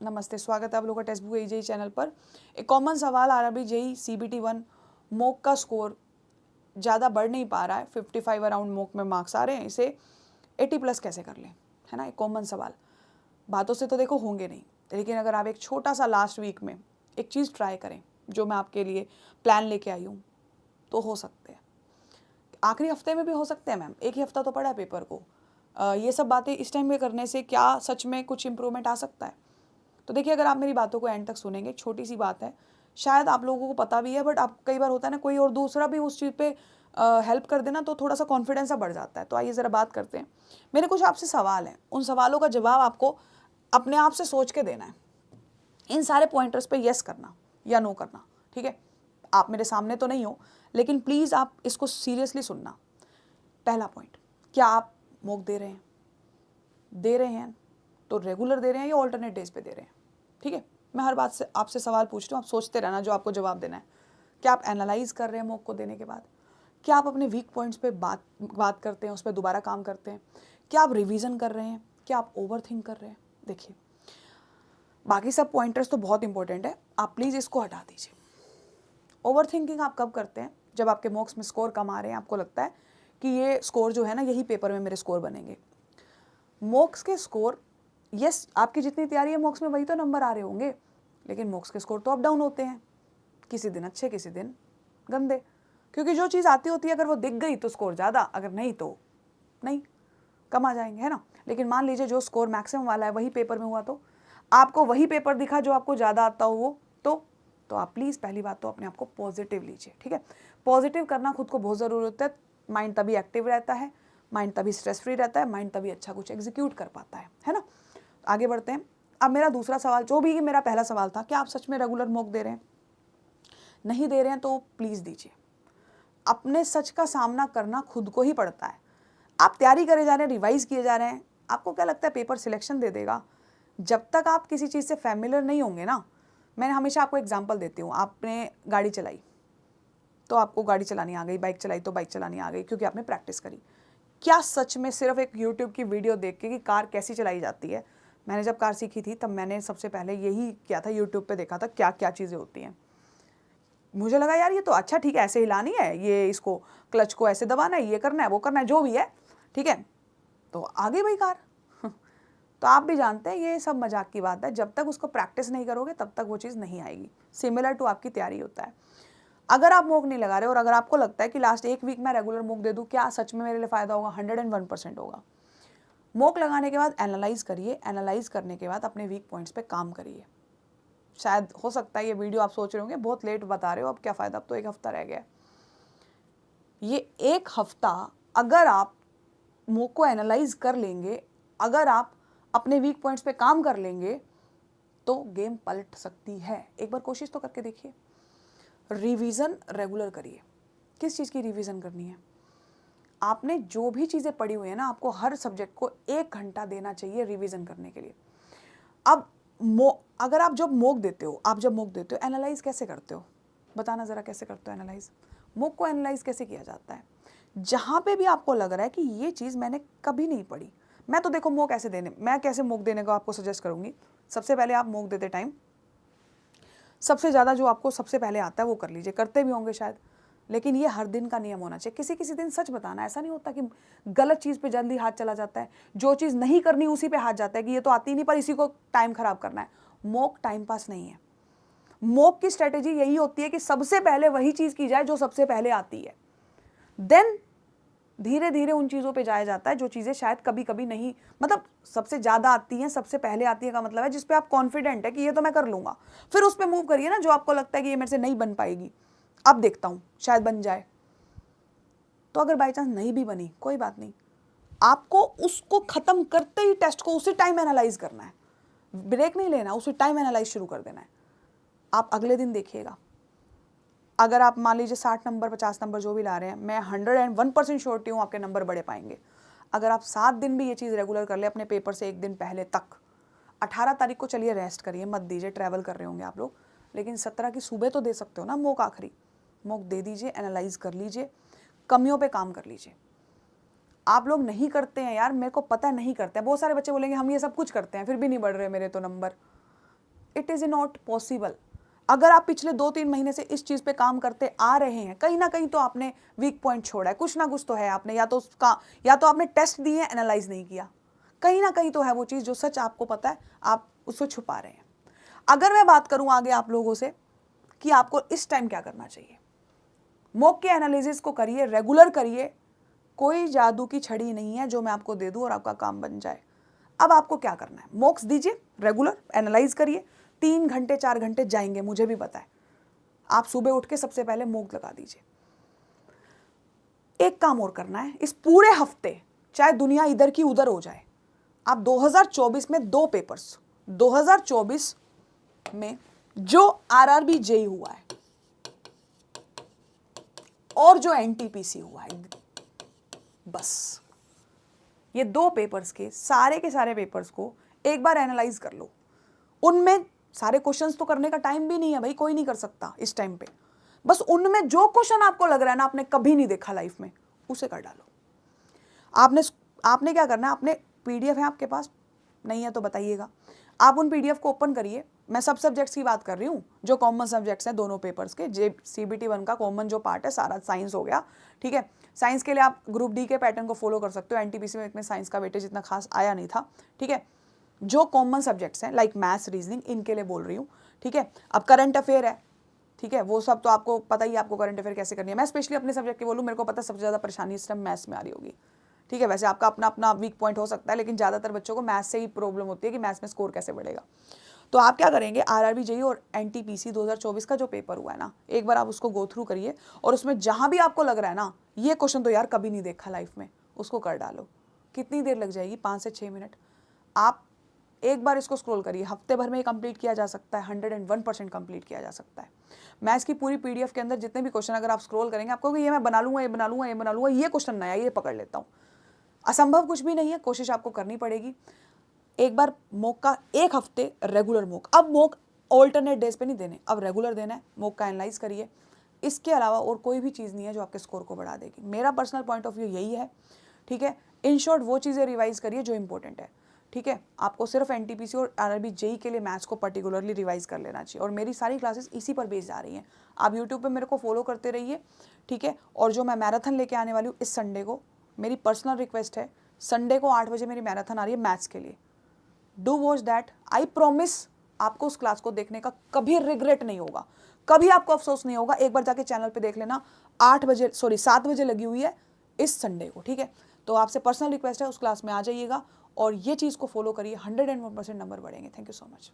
नमस्ते, स्वागत है आप लोगों का टेक्स्ट बुक AJE चैनल पर। एक कॉमन सवाल आ रहा है, जेई CBT 1 मॉक का स्कोर ज़्यादा बढ़ नहीं पा रहा है, 55 अराउंड मॉक में मार्क्स आ रहे हैं, इसे 80 प्लस कैसे कर लें, है ना। एक कॉमन सवाल, बातों से तो देखो होंगे नहीं, लेकिन अगर आप एक छोटा सा लास्ट वीक में एक चीज़ ट्राई करें, जो मैं आपके लिए प्लान लेके आई हूँ, तो हो सकते हैं। आखिरी हफ्ते में भी हो सकते हैं मैम, एक ही हफ्ता तो पड़ा है पेपर को। ये सब बातें इस टाइम में करने से क्या सच में कुछ इंप्रूवमेंट आ सकता है? तो देखिए, अगर आप मेरी बातों को एंड तक सुनेंगे, छोटी सी बात है, शायद आप लोगों को पता भी है, बट आप कई बार होता है ना, कोई और दूसरा भी उस चीज़ पे हेल्प कर देना तो थोड़ा सा कॉन्फिडेंस सा बढ़ जाता है। तो आइए ज़रा बात करते हैं। मेरे कुछ आपसे सवाल हैं, उन सवालों का जवाब आपको अपने आप से सोच के देना है। इन सारे पॉइंटर्स पे यस करना या नो करना, ठीक है। आप मेरे सामने तो नहीं हो, लेकिन प्लीज़ आप इसको सीरियसली सुनना। पहला पॉइंट, क्या आप मॉक दे रहे हैं? दे रहे हैं तो रेगुलर दे रहे हैं या ऑल्टरनेट डेज पे दे रहे हैं? ठीक है, मैं हर बात से आपसे सवाल पूछ रही हूँ, आप सोचते रहना जो आपको जवाब देना है। क्या आप एनालाइज कर रहे हैं मॉक को देने के बाद? क्या आप अपने वीक पॉइंट्स पे बात करते हैं, उस पर दोबारा काम करते हैं? क्या आप रिवीजन कर रहे हैं? क्या आप ओवर थिंक कर रहे हैं? देखिए, बाकी सब पॉइंटर्स तो बहुत इंपॉर्टेंट है, आप प्लीज़ इसको हटा दीजिए। ओवर थिंकिंग आप कब करते हैं? जब आपके मॉक्स में स्कोर कम आ रहे हैं, आपको लगता है कि ये स्कोर जो है ना, यही पेपर में मेरे स्कोर बनेंगे। मॉक्स के स्कोर, यस, आपकी जितनी तैयारी है मॉक्स में वही तो नंबर आ रहे होंगे, लेकिन मॉक्स के स्कोर तो अप डाउन होते हैं, किसी दिन अच्छे किसी दिन गंदे, क्योंकि जो चीज़ आती होती है अगर वो दिख गई तो स्कोर ज़्यादा, अगर नहीं तो नहीं, कम आ जाएंगे, है ना। लेकिन मान लीजिए जो स्कोर मैक्सिमम वाला है वही पेपर में हुआ, तो आपको वही पेपर दिखा जो आपको ज़्यादा आता हो वो, तो आप प्लीज़ पहली बात तो अपने आप को पॉजिटिव लीजिए, ठीक है। पॉजिटिव करना खुद को बहुत ज़रूरी होता है, माइंड तभी एक्टिव रहता है, माइंड तभी स्ट्रेस फ्री रहता है, माइंड तभी अच्छा कुछ एग्जीक्यूट कर पाता है ना। आगे बढ़ते हैं। अब मेरा दूसरा सवाल, जो भी मेरा पहला सवाल था, क्या आप सच में रेगुलर मॉक दे रहे हैं? नहीं दे रहे हैं तो प्लीज़ दीजिए। अपने सच का सामना करना खुद को ही पड़ता है। आप तैयारी करे जा रहे हैं, रिवाइज किए जा रहे हैं, आपको क्या लगता है पेपर सिलेक्शन दे देगा? जब तक आप किसी चीज़ से फैमिलियर नहीं होंगे ना, मैं हमेशा आपको एग्जांपल देती हूँ, आपने गाड़ी चलाई तो आपको गाड़ी चलानी आ गई, बाइक चलाई तो बाइक चलानी आ गई, क्योंकि आपने प्रैक्टिस करी। क्या सच में सिर्फ एक यूट्यूब की वीडियो देख के कि कार कैसी चलाई जाती है, मैंने जब कार सीखी थी तब मैंने सबसे पहले यही किया था, यूट्यूब पे देखा था क्या क्या चीज़ें होती हैं। मुझे लगा यार ये तो अच्छा, ठीक है, ऐसे हिलानी है, ये इसको क्लच को ऐसे दबाना है, ये करना है, वो करना है, जो भी है, ठीक है, तो आ गई भाई कार। तो आप भी जानते हैं ये सब मजाक की बात है, जब तक उसको प्रैक्टिस नहीं करोगे तब तक वो चीज़ नहीं आएगी। सिमिलर टू आपकी तैयारी होता है। अगर आप मॉक नहीं लगा रहे और अगर आपको लगता है कि लास्ट एक वीक में रेगुलर मॉक दे दूँ, क्या सच में मेरे लिए फ़ायदा होगा? 101% होगा। मॉक लगाने के बाद एनालाइज करिए, एनालाइज करने के बाद अपने वीक पॉइंट्स पे काम करिए। शायद हो सकता है ये वीडियो आप सोच रहे होंगे बहुत लेट बता रहे हो, अब क्या फ़ायदा, अब तो एक हफ्ता रह गया। ये एक हफ्ता अगर आप मॉक को एनालाइज कर लेंगे, अगर आप अपने वीक पॉइंट्स पे काम कर लेंगे, तो गेम पलट सकती है। एक बार कोशिश तो करके देखिए। रिवीजन रेगुलर करिए। किस चीज़ की रिवीजन करनी है? आपने जो भी चीज़ें पढ़ी हुई है ना, आपको हर सब्जेक्ट को 1 घंटा देना चाहिए रिवीजन करने के लिए। अब अगर आप जब मॉक देते हो, एनालाइज कैसे करते हो? बताना ज़रा, कैसे करते हो एनालाइज? मॉक को एनालाइज कैसे किया जाता है? जहाँ पे भी आपको लग रहा है कि ये चीज़ मैंने कभी नहीं पढ़ी, मैं तो देखो मैं कैसे मॉक देने को आपको सजेस्ट करूँगी। सबसे पहले आप मॉक देते टाइम सबसे ज़्यादा जो आपको सबसे पहले आता है वो कर लीजिए, करते भी होंगे शायद, लेकिन ये हर दिन का नियम होना चाहिए। किसी किसी दिन सच बताना, ऐसा नहीं होता कि गलत चीज़ पे जल्दी हाथ चला जाता है, जो चीज़ नहीं करनी उसी पे हाथ जाता है कि ये तो आती नहीं पर इसी को टाइम खराब करना है। मॉक टाइम पास नहीं है। मॉक की स्ट्रेटेजी यही होती है कि सबसे पहले वही चीज़ की जाए जो सबसे पहले आती है, देन धीरे धीरे उन चीज़ों पे जाया जाता है जो चीज़ें शायद कभी कभी नहीं, मतलब सबसे ज़्यादा आती हैं, सबसे पहले आती है का मतलब है जिस पे आप कॉन्फिडेंट है कि ये तो मैं कर लूँगा, फिर उस पर मूव करिए ना जो आपको लगता है कि ये मेरे से नहीं बन पाएगी, अब देखता हूँ शायद बन जाए। तो अगर बाई चांस नहीं भी बनी कोई बात नहीं, आपको उसको ख़त्म करते ही टेस्ट को उसी टाइम एनालाइज करना है, ब्रेक नहीं लेना, उसी टाइम एनालाइज शुरू कर देना है। आप अगले दिन देखिएगा, अगर आप मान लीजिए 60 नंबर 50 नंबर जो भी ला रहे हैं, मैं 101% श्योरिटी हूँ आपके नंबर बड़े पाएंगे। अगर आप 7 दिन भी ये चीज़ रेगुलर कर ले अपने पेपर से एक दिन पहले तक, 18 तारीख को चलिए रेस्ट करिए, मत दीजिए, ट्रैवल कर रहे होंगे आप लोग, लेकिन 17 की सुबह तो दे सकते हो ना मॉक, आखिरी मॉक दे दीजिए, एनालाइज कर लीजिए, कमियों पे काम कर लीजिए। आप लोग नहीं करते हैं यार, मेरे को पता है नहीं करते हैं, बहुत सारे बच्चे बोलेंगे हम ये सब कुछ करते हैं फिर भी नहीं बढ़ रहे मेरे तो number. It is not possible. अगर आप पिछले 2-3 महीने से इस चीज़ पे काम करते आ रहे हैं, कहीं ना कहीं तो आपने वीक पॉइंट छोड़ा है, कुछ ना कुछ तो है आपने, या तो आपने टेस्ट दिए एनालाइज नहीं किया, कहीं ना कहीं तो है वो चीज़ जो सच आपको पता है, आप उसको छुपा रहे हैं। अगर मैं बात करूं आगे आप लोगों से कि आपको इस टाइम क्या करना चाहिए, मॉक के एनालिसिस को करिए, रेगुलर करिए, कोई जादू की छड़ी नहीं है जो मैं आपको दे दूं और आपका काम बन जाए। अब आपको क्या करना है, मॉक्स दीजिए, रेगुलर एनालाइज करिए, 3 घंटे 4 घंटे जाएंगे, मुझे भी पता है। आप सुबह उठ के सबसे पहले मॉक लगा दीजिए। एक काम और करना है, इस पूरे हफ्ते चाहे दुनिया इधर की उधर हो जाए, आप 2024 में 2 पेपर्स, 2024 में जो आरआरबी जेई हुआ है और जो एनटीपीसी हुआ है, बस ये 2 पेपर्स के सारे पेपर्स को एक बार एनालाइज कर लो। उनमें सारे क्वेश्चंस तो करने का टाइम भी नहीं है भाई, कोई नहीं कर सकता इस टाइम पे। बस उनमें जो क्वेश्चन आपको लग रहा है ना आपने कभी नहीं देखा लाइफ में, उसे कर डालो। आपने क्या करना है, आपने पीडीएफ है आपके पास, नहीं है तो बताइएगा। आप उन पीडीएफ को ओपन करिए। मैं सब सब्जेक्ट्स की बात कर रही हूँ, जो कॉमन सब्जेक्ट्स हैं दोनों पेपर्स के। CBT 1 का कॉमन जो पार्ट है सारा साइंस हो गया, ठीक है। साइंस के लिए आप ग्रुप डी के पैटर्न को फॉलो कर सकते हो, एनटीपीसी में इतने साइंस का वेटेज इतना खास आया नहीं था, ठीक है। जो कॉमन सब्जेक्ट्स हैं लाइक मैथ्स, रीजनिंग, इनके लिए बोल रही हूँ, ठीक है। अब करंट अफेयर है, ठीक है, वो सब तो आपको पता ही है, आपको करंट अफेयर कैसे करनी है। मैं स्पेशली अपने सब्जेक्ट की बोलूँ, मेरे को पता सबसे ज़्यादा परेशानी इस टाइम मैथ्स में आ रही होगी, ठीक है। वैसे आपका अपना अपना वीक पॉइंट हो सकता है, लेकिन ज़्यादातर बच्चों को मैथ्स से ही प्रॉब्लम होती है कि मैथ्स में स्कोर कैसे बढ़ेगा। तो आप क्या करेंगे, आरआरबी जेईई और एनटीपीसी 2024 का जो पेपर हुआ है ना, एक बार आप उसको गो थ्रू करिए, और उसमें जहाँ भी आपको लग रहा है ना ये क्वेश्चन तो यार कभी नहीं देखा लाइफ में, उसको कर डालो। कितनी देर लग जाएगी, 5 से 6 मिनट। आप एक बार इसको स्क्रॉल करिए, हफ्ते भर में ये कंप्लीट किया जा सकता है, 101% कंप्लीट किया जा सकता है। मैथ्स की पूरी पीडीएफ के अंदर जितने भी क्वेश्चन अगर आप स्क्रॉल करेंगे, आपको ये मैं बना लूंगा, ये बना लूंगा, ये बना लूंगा, ये क्वेश्चन नया, ये पकड़ लेता हूँ। असंभव कुछ भी नहीं है, कोशिश आपको करनी पड़ेगी। एक बार मॉक का एक हफ्ते रेगुलर मॉक, अब मॉक ऑल्टरनेट डेज पे नहीं देने, अब रेगुलर देना है। मॉक का एनालाइज करिए, इसके अलावा और कोई भी चीज़ नहीं है जो आपके स्कोर को बढ़ा देगी। मेरा पर्सनल पॉइंट ऑफ व्यू यही है, ठीक है। इन शॉर्ट वो चीज़ें रिवाइज करिए जो इंपॉर्टेंट है, ठीक है। आपको सिर्फ एनटीपीसी और आरआरबी जेईई के लिए मैथ्स को पर्टिकुलरली रिवाइज कर लेना चाहिए, और मेरी सारी क्लासेस इसी पर बेस्ड आ रही हैं। आप यूट्यूब पे मेरे को फॉलो करते रहिए, ठीक है। और जो मैं मैराथन लेके आने वाली हूँ इस संडे को, मेरी पर्सनल रिक्वेस्ट है, संडे को 8 बजे मेरी मैराथन आ रही है मैथ्स के लिए। Do watch that, I promise आपको उस क्लास को देखने का कभी रिग्रेट नहीं होगा, कभी आपको अफसोस नहीं होगा। एक बार जाके चैनल पे देख लेना, 7 बजे लगी हुई है इस संडे को, ठीक है। तो आपसे पर्सनल रिक्वेस्ट है, उस क्लास में आ जाइएगा और ये चीज़ को फॉलो करिए, 101% नंबर बढ़ेंगे। Thank you so much.